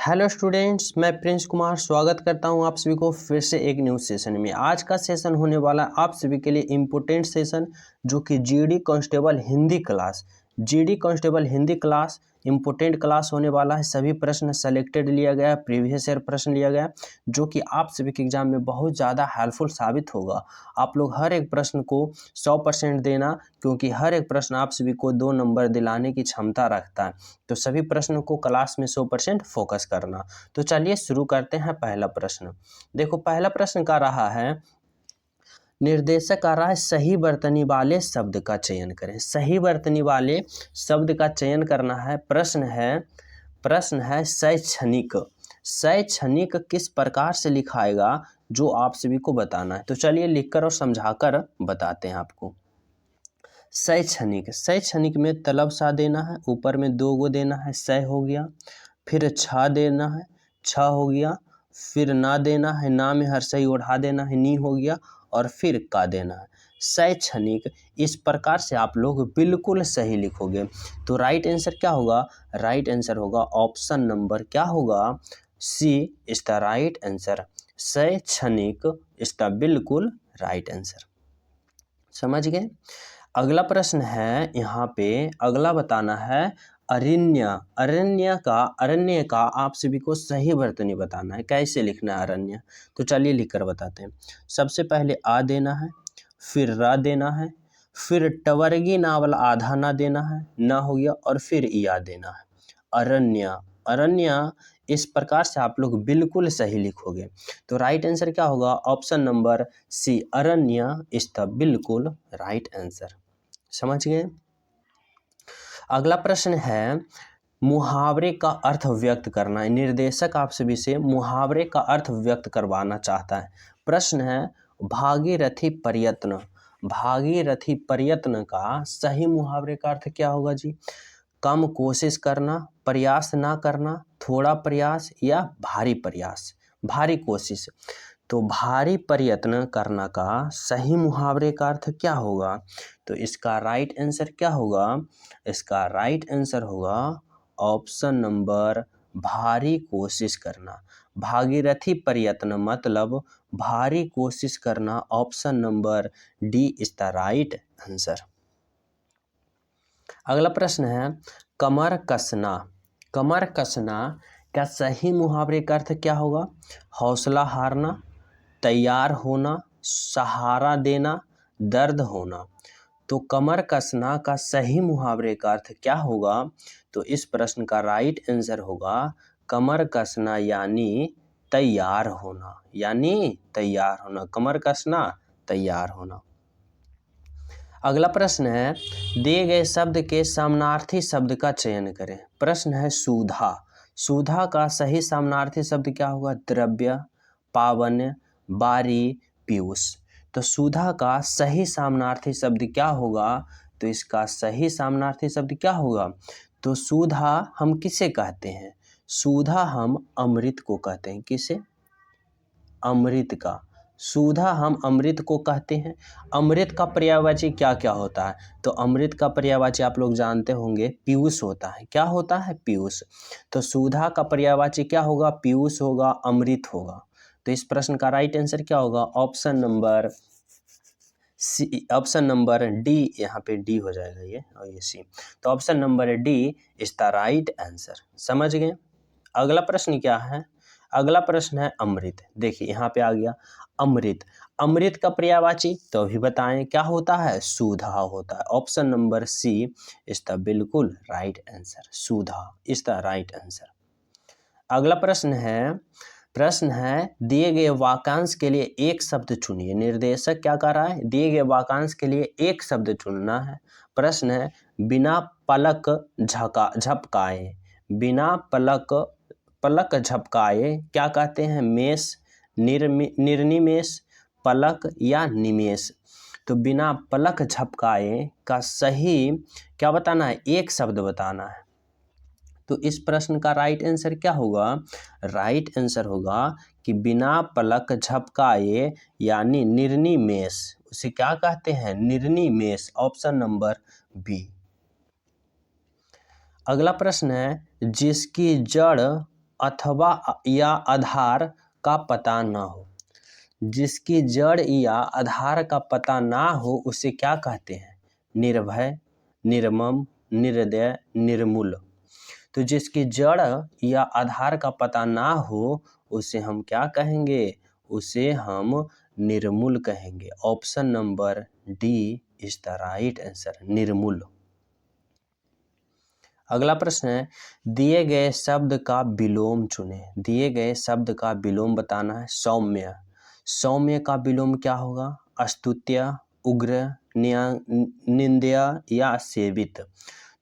Hello students, मैं Prince Kumar स्वागत करता हूं आप सभी को फिर से एक न्यू सेशन में। आज का सेशन होने वाला आप सभी के लिए इम्पोर्टेंट सेशन, जो कि GD constable Hindi class important class होने वाला है। सभी प्रश्न सेलेक्टेड लिया गया, प्रीवियस ईयर प्रश्न लिया गया, जो कि आप सभी के एग्जाम में बहुत ज़्यादा हेल्पफुल साबित होगा। आप लोग हर एक प्रश्न को 100% देना, क्योंकि हर एक प्रश्न आप सभी को 2 नंबर दिलाने की क्षमता रखता है। तो सभी प्रश्नों को क्लास में 100% फोकस करना। तो चलिए शुरू करते हैं पहला प्रश्न। देखो, पहला प्रश्न का रहा है, निर्देशक का रहा है सही वर्तनी वाले शब्द का चयन करें। सही वर्तनी वाले शब्द का चयन करना है। प्रश्न है शैक्षणिक। शैक्षणिक किस प्रकार से लिखाएगा, जो आप सभी को बताना है। तो चलिए लिखकर और समझाकर बताते हैं आपको। शैक्षणिक में तलब सा देना है, ऊपर में 2 गो देना है, सै हो गया, फिर छा देना है, छ हो गया, फिर ना देना है, ना में हर सही ओढ़ा देना है, नी हो गया, और फिर का देना है। शैक्षणिक इस प्रकार से आप लोग बिल्कुल सही लिखोगे। तो राइट आंसर क्या होगा? राइट आंसर होगा ऑप्शन नंबर क्या होगा? सी इज द राइट आंसर। शैक्षणिक इज द बिल्कुल राइट आंसर। समझ गए? अगला प्रश्न है, यहाँ पे अगला बताना है अरण्य। अरण्य का आप सभी को सही वर्तनी बताना है। कैसे लिखना है अरण्य? तो चलिए लिखकर बताते हैं। सबसे पहले आ देना है, फिर रा देना है, फिर टवर्गी नावल आधा ना देना है, ना हो गया, और फिर या देना है। अरण्य इस प्रकार से आप लोग बिल्कुल सही लिखोगे। तो राइट आंसर क्या होगा? ऑप्शन नंबर सी, अरण्य इज द बिल्कुल राइट आंसर। समझ गए? अगला प्रश्न है, मुहावरे का अर्थ व्यक्त करना है। निर्देशक आप सभी से मुहावरे का अर्थ व्यक्त करवाना चाहता है। प्रश्न है भागीरथी प्रयत्न। भागीरथी प्रयत्न का सही मुहावरे का अर्थ क्या होगा जी? कम कोशिश करना, प्रयास ना करना, थोड़ा प्रयास, या भारी प्रयास, भारी कोशिश। तो भारी प्रयत्न करना का सही मुहावरे का अर्थ क्या होगा? तो इसका राइट आंसर क्या होगा? इसका राइट आंसर होगा ऑप्शन नंबर भारी कोशिश करना। भागीरथी प्रयत्न मतलब भारी कोशिश करना। Option number D is the right answer. अगला प्रश्न है कमर कसना। कमर कसना का सही मुहावरे का अर्थ क्या होगा? हौसला हारना, तैयार होना, सहारा देना, दर्द होना। तो कमर कसना का सही मुहावरे का अर्थ क्या होगा? तो इस प्रश्न का राइट आंसर होगा कमर कसना यानी तैयार होना, यानी तैयार होना। कमर कसना, तैयार होना। अगला प्रश्न है दिए गए शब्द के समानार्थी शब्द का चयन करें। प्रश्न है सुधा। सुधा का सही समानार्थी शब्द क्या होगा? द्रव्य, पावन्य, बारी, पीयूष। तो सुधा का सही समानार्थी शब्द क्या होगा? तो इसका सही समानार्थी शब्द क्या होगा? तो सुधा हम किसे कहते हैं? सुधा हम अमृत को कहते हैं। किसे? अमृत का। सुधा हम अमृत को कहते हैं। अमृत का पर्यायवाची क्या क्या होता है? तो अमृत का पर्यायवाची आप लोग जानते होंगे, पीयूष होता है। क्या होता है? पीयूष। तो सुधा का पर्यायवाची क्या होगा? पीयूष होगा, अमृत होगा। तो इस प्रश्न का राइट आंसर क्या होगा? Option number C, option number D. यहाँ पे डी हो जाएगा ये, और ये सी। तो option number D is the right answer. समझ गए? अगला प्रश्न क्या है? अगला प्रश्न है अमृत। देखिए यहाँ पे आ गया अमृत। अमृत का पर्यायवाची तो अभी बताएं क्या होता है? सुधा होता है। Option number C is the बिल्कुल राइट आंसर। सुधा इज द राइट आंसर। अगला प्रश्न है दिए गए वाक्यांश के लिए एक शब्द चुनिए। निर्देशक क्या कर रहा है? दिए गए वाक्यांश के लिए एक शब्द चुनना है। प्रश्न है बिना पलक झपकाए। बिना पलक झपकाए क्या कहते हैं? मेष, निर्निमेष, पलक, या निमेष। तो बिना पलक झपकाए का सही क्या बताना है? एक शब्द बताना है। तो इस प्रश्न का राइट आंसर क्या होगा? राइट आंसर होगा कि बिना पलक झपकाए यानी निर्निमेष। उसे क्या कहते हैं? निर्निमेष। Option number B. अगला प्रश्न है जिसकी जड़ अथवा या आधार का पता ना हो। जिसकी जड़ या आधार का पता ना हो उसे क्या कहते हैं? निर्भय, निर्मम, निर्दय, निर्मूल। तो जिसकी जड़ या आधार का पता ना हो उसे हम क्या कहेंगे? उसे हम निर्मूल कहेंगे। Option number D is the right answer, निर्मूल। अगला प्रश्न है, दिए गए शब्द का विलोम चुने। दिए गए शब्द का विलोम बताना है। सौम्य, सौम्य का विलोम क्या होगा? अस्तुत्य, उग्र, निंदय या सेवित।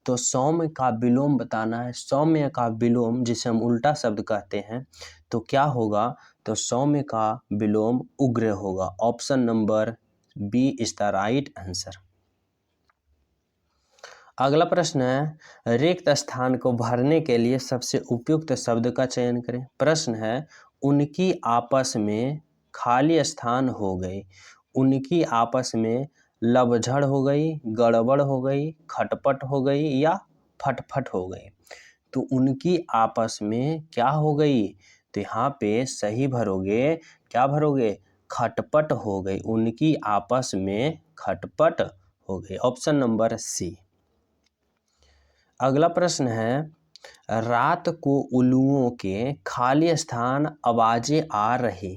तो सौम्य का विलोम बताना है। सौम्य का विलोम जिसे हम उल्टा शब्द कहते हैं तो क्या होगा? तो सौम्य का विलोम उग्र होगा। Option number B is the right answer. अगला प्रश्न है, रिक्त स्थान को भरने के लिए सबसे उपयुक्त शब्द का चयन करें। प्रश्न है, उनकी आपस में खाली स्थान हो गई। उनकी आपस में लवझड़ हो गई, गड़बड़ हो गई, खटपट हो गई या फटफट हो गई। तो उनकी आपस में क्या हो गई? तो यहाँ पे सही भरोगे, क्या भरोगे? खटपट हो गई। उनकी आपस में खटपट हो गई। Option number C. अगला प्रश्न है, रात को उल्लुओं के खाली स्थान आवाजें आ रही।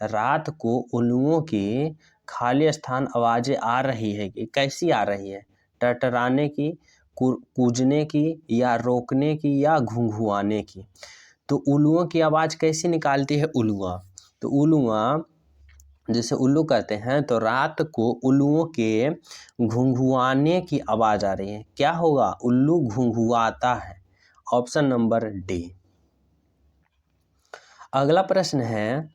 रात को उल्लुओं की खाली स्थान आवाजें आ रही है कि कैसी आ रही है? टरटराने की, कूजने की या रोकने की या घुंघुआने की। तो उल्लुओं की आवाज़ कैसी निकालती है? उल्लुआ। तो उल्लुआ जैसे उल्लू कहते हैं, तो रात को उल्लुओं के घुंघुआने की आवाज़ आ रही है। क्या होगा? उल्लू घुंघुआता है। Option number D. अगला प्रश्न है,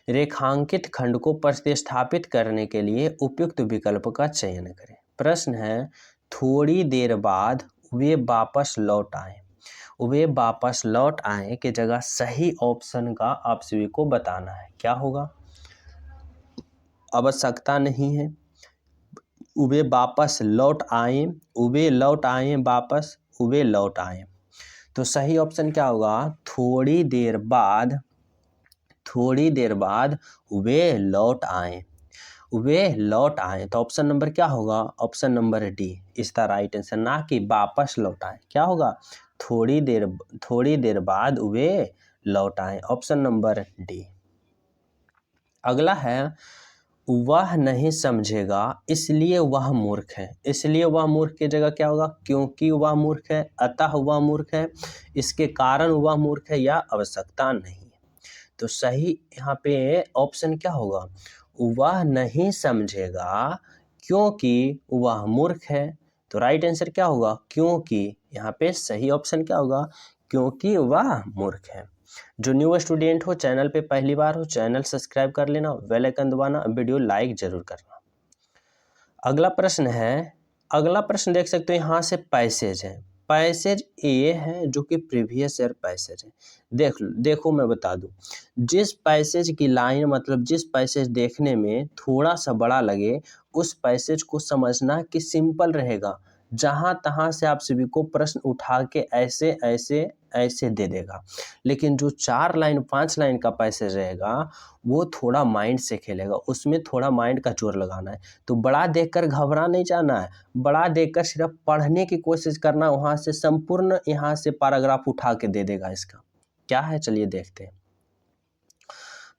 रेखांकित खंड को प्रतिस्थापित करने के लिए उपयुक्त विकल्प का चयन करें। प्रश्न है, थोड़ी देर बाद वे वापस लौट आए। वे वापस लौट आए की जगह सही ऑप्शन का आप सभी को बताना है। क्या होगा? आवश्यकता नहीं है। वे वापस लौट आए, वे लौट आए वापस, वे लौट आए। तो सही ऑप्शन क्या होगा? थोड़ी देर बाद, थोड़ी देर बाद वे लौट आए, वे लौट आए। तो ऑप्शन नंबर क्या होगा? Option number D is the right answer, ना कि वापस लौट आए। क्या होगा? थोड़ी देर बाद वे लौट आए। Option number D. अगला है, वह नहीं समझेगा इसलिए वह मूर्ख है। इसलिए वह मूर्ख की जगह क्या होगा? क्योंकि वह मूर्ख है, अतः वह मूर्ख है, इसके कारण वह मूर्ख है या आवश्यकता नहीं है। तो सही यहाँ पे ऑप्शन क्या होगा? वह नहीं समझेगा क्योंकि वह मूर्ख है। तो राइट आंसर क्या होगा? क्योंकि। यहाँ पे सही ऑप्शन क्या होगा? क्योंकि वह मूर्ख है। जो न्यू स्टूडेंट हो, चैनल पे पहली बार हो, चैनल सब्सक्राइब कर लेना, बेल आइकन दबाना, वीडियो लाइक जरूर करना। अगला प्रश्न है, अगला प्रश्न देख सकते हो यहाँ से पैसेज है। पैसेज ए है जो कि प्रीवियस ईयर पैसेज है। देखो मैं बता दूं, जिस पैसेज की लाइन मतलब जिस पैसेज देखने में थोड़ा सा बड़ा लगे उस पैसेज को समझना कि सिंपल रहेगा। जहां तहां से आप सभी को प्रश्न उठा के ऐसे ऐसे ऐसे दे देगा। लेकिन जो 4 लाइन 5 लाइन का पैसेज रहेगा वो थोड़ा माइंड से खेलेगा, उसमें थोड़ा माइंड का जोर लगाना है। तो बड़ा देखकर घबरा नहीं जाना है, बड़ा देखकर सिर्फ पढ़ने की कोशिश करना। वहां से संपूर्ण यहाँ से पैराग्राफ उठा के दे देगा। इसका क्या है, चलिए देखते हैं।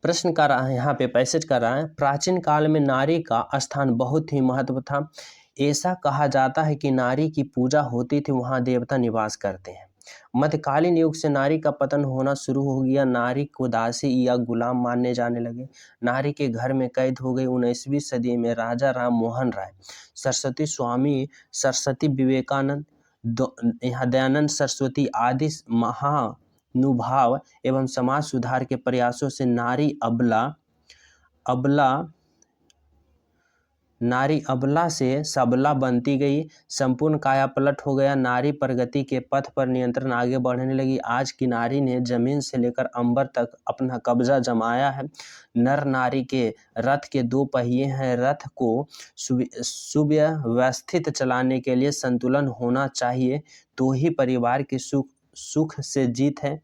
प्रश्न कर रहा है यहाँ पे, पैसेज कर रहा है, प्राचीन काल में नारी का स्थान बहुत ही महत्व था। ऐसा कहा जाता है कि नारी की पूजा होती थी, वहाँ देवता निवास करते हैं। मध्यकालीन युग से नारी का पतन होना शुरू हो गया। नारी को दासी या गुलाम मानने जाने लगे। नारी के घर में कैद हो गई। 19वीं सदी में राजा राम मोहन राय, सरस्वती स्वामी, सरस्वती विवेकानंद, यहाँ दयानंद सरस्वती आदि महानुभाव एवं समाज सुधार के प्रयासों से नारी अबला से सबला बनती गई। संपूर्ण काया पलट हो गया। नारी प्रगति के पथ पर नियंत्रण आगे बढ़ने लगी। आज की नारी ने जमीन से लेकर अंबर तक अपना कब्जा जमाया है। नर नारी के रथ के 2 पहिए हैं। रथ को सुव्यवस्थित चलाने के लिए संतुलन होना चाहिए, तो ही परिवार की सुख से जीत है।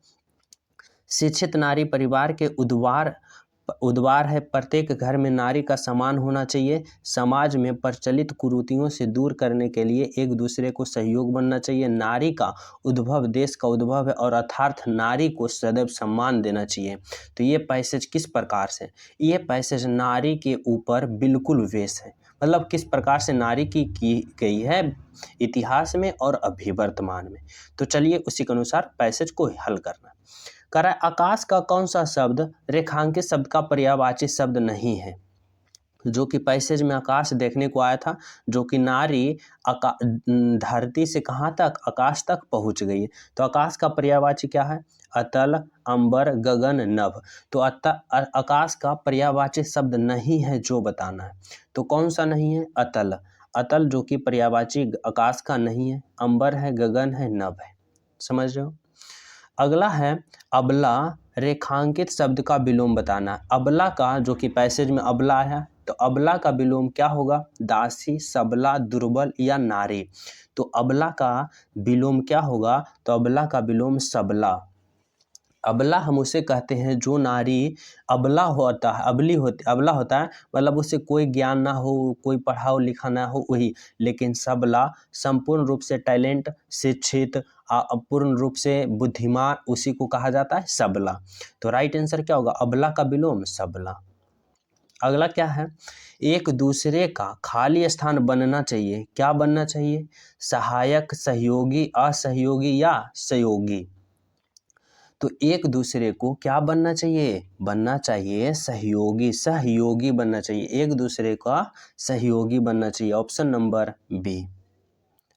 शिक्षित नारी परिवार के उद्वार है। प्रत्येक घर में नारी का सम्मान होना चाहिए। समाज में प्रचलित कुरीतियों से दूर करने के लिए एक दूसरे को सहयोग बनना चाहिए। नारी का उद्भव देश का उद्भव है और अर्थात नारी को सदैव सम्मान देना चाहिए। तो ये पैसेज किस प्रकार से, ये पैसेज नारी के ऊपर बिल्कुल वेश है, मतलब किस प्रकार से नारी की गई है इतिहास में और अभी वर्तमान में। तो चलिए उसी के अनुसार पैसेज को हल करना। कह रहा है आकाश का कौन सा शब्द रेखांकित शब्द का पर्यायवाची शब्द नहीं है। जो कि पैसेज में आकाश देखने को आया था, जो कि नारी धरती से कहाँ तक, आकाश तक पहुँच गई है। तो आकाश का पर्यायवाची क्या है, अतल, अंबर, गगन, नभ। तो आकाश का पर्यायवाची शब्द नहीं है जो बताना है। तो कौन सा नहीं है, अतल। अतल जो कि पर्यायवाची आकाश का नहीं है, अंबर है, गगन है, नभ है। समझ रहे हो। अगला है अबला, रेखांकित शब्द का विलोम बताना। अबला का जो कि पैसेज में अबला है, तो अबला का विलोम क्या होगा, दासी, सबला, दुर्बल या नारी। तो अबला का विलोम क्या होगा, तो अबला का विलोम सबला। अबला हम उसे कहते हैं जो नारी अबला होता है, अबला होता है, मतलब उसे कोई ज्ञान ना हो, कोई पढ़ाओ लिखा ना हो, वही। लेकिन सबला संपूर्ण रूप से टैलेंट, शिक्षित, पूर्ण रूप से बुद्धिमान, उसी को कहा जाता है सबला। तो राइट आंसर क्या होगा, अबला का विलोम सबला। अगला क्या है, एक दूसरे का खाली स्थान बनना चाहिए। क्या बनना चाहिए, सहायक, सहयोगी, असहयोगी या सहयोगी। तो एक दूसरे को क्या बनना चाहिए, सहयोगी, सहयोगी बनना चाहिए, एक दूसरे का सहयोगी बनना चाहिए। Option number B.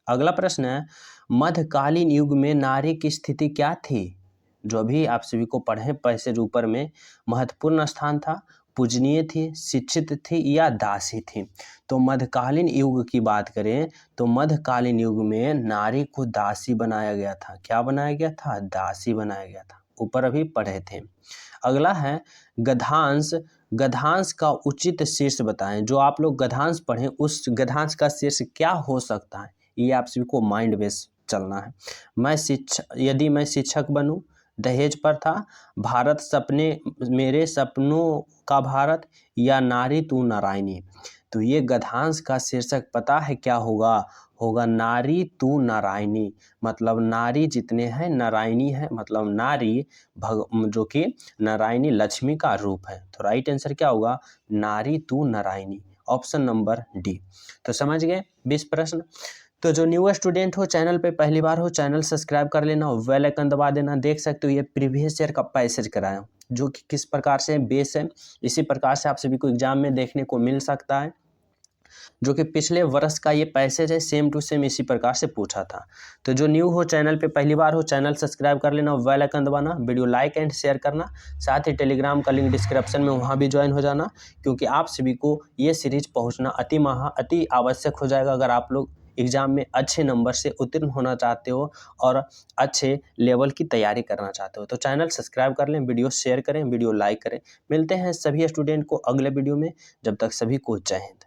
अगला प्रश्न है मध्यकालीन युग में नारी की स्थिति क्या थी। जो अभी आप सभी को पढ़े पैसेज ऊपर में, महत्वपूर्ण स्थान था, पूजनीय थी, शिक्षित थी या दासी थी। तो मध्यकालीन युग की बात करें तो मध्यकालीन युग में नारी को दासी बनाया गया था। क्या बनाया गया था, दासी बनाया गया था। ऊपर अभी पढ़े थे। अगला है गद्यांश, गद्यांश का उचित शीर्ष बताएं। जो आप लोग गद्यांश पढ़ें उस गद्यांश का शीर्ष क्या हो सकता है, ये आप सभी को माइंड बेस चलना है। यदि मैं शिक्षक बनूं, दहेज प्रथा, भारत सपने, मेरे सपनों का भारत, या नारी तू नारायणी। तो ये गद्यांश का शीर्षक पता है क्या होगा नारी तू नारायणी। मतलब नारी जितने हैं नारायणी है, मतलब नारी जो कि नारायणी लक्ष्मी का रूप है। तो राइट आंसर क्या होगा, नारी तू नारायणी। Option number D. तो समझ गए 20 प्रश्न। तो जो न्यू स्टूडेंट हो, चैनल पे पहली बार हो, चैनल सब्सक्राइब कर लेना, बेल आइकन दबा देना। देख सकते हो ये प्रीवियस ईयर का पैसेज कराया हूँ, जो कि किस प्रकार से बेस है, इसी प्रकार से आप सभी को एग्जाम में देखने को मिल सकता है। जो कि पिछले वर्ष का ये पैसेज है, सेम टू सेम इसी प्रकार से पूछा था। तो जो न्यू हो, चैनल पे पहली बार हो, चैनल सब्सक्राइब कर लेना, बेल आइकन दबाना, वीडियो लाइक एंड शेयर करना। साथ ही टेलीग्राम का लिंक डिस्क्रिप्शन में, वहाँ भी ज्वाइन हो जाना, क्योंकि आप सभी को ये सीरीज पहुँचना अति आवश्यक हो जाएगा अगर आप लोग एग्जाम में अच्छे नंबर से उत्तीर्ण होना चाहते हो और अच्छे लेवल की तैयारी करना चाहते हो। तो चैनल सब्सक्राइब कर लें, वीडियो शेयर करें, वीडियो लाइक करें। मिलते हैं सभी स्टूडेंट को अगले वीडियो में, जब तक सभी को जय हिंद।